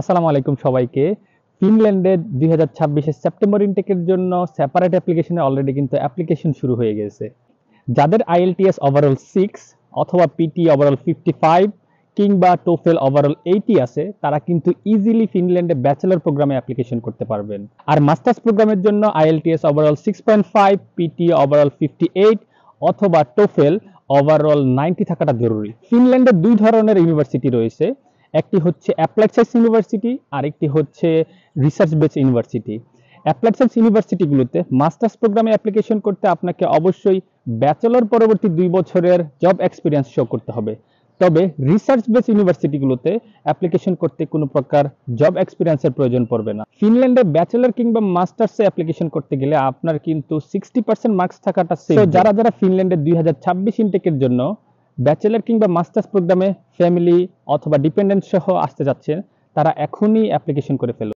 আসসালামু আলাইকুম সবাইকে। ফিনল্যান্ডে 2026 এর সেপ্টেম্বর ইনটেকের জন্য সেপারেট অ্যাপ্লিকেশনে অলরেডি কিন্তু অ্যাপ্লিকেশন শুরু হয়ে গেছে। যাদের আইএলটিএস ওভারঅল 6 অথবা পিটি ওভারঅল 55 কিংবা টোফেল ওভারঅল 80 আছে, তারা কিন্তু ইজিলি ফিনল্যান্ডে ব্যাচেলর প্রোগ্রামে অ্যাপ্লিকেশন করতে পারবেন। আর মাস্টার্স প্রোগ্রামের জন্য আইএলটিএস ওভারঅল 6.5, পিটি ওভারঅল 58 অথবা টোফেল ওভারঅল 90 থাকাটা জরুরি। ফিনল্যান্ডে দুই ধরনের ইউনিভার্সিটি রয়েছে, একটি হচ্ছে অ্যাপ্লাইড সায়েন্স ইউনিভার্সিটি আর একটি হচ্ছে research base university. Applied science ইউনিভার্সিটিগুলোতে মাস্টার্স প্রোগ্রামে অ্যাপ্লিকেশন করতে আপনাকে অবশ্যই ব্যাচেলর পরবর্তী 2 বছরের জব এক্সপিরিয়েন্স শো করতে হবে। তবে রিসার্চ বেস ইউনিভার্সিটিগুলোতে অ্যাপ্লিকেশন করতে কোনো প্রকার জব এক্সপিরিয়েন্সের প্রয়োজন পড়বে না। ফিনল্যান্ডে ব্যাচেলর কিংবা মাস্টার্সে অ্যাপ্লিকেশন করতে গেলে আপনার কিন্তু 60% মার্কস থাকাটা সেফ। যারা যারা ফিনল্যান্ডে 2026 ইনটেকের জন্য ব্যাচেলর কিংবা মাস্টার্স প্রোগ্রামে ফ্যামিলি অথবা ডিপেন্ডেন্ট সহ আসতে যাচ্ছেন, তারা এখনই অ্যাপ্লিকেশন করে ফেলুন।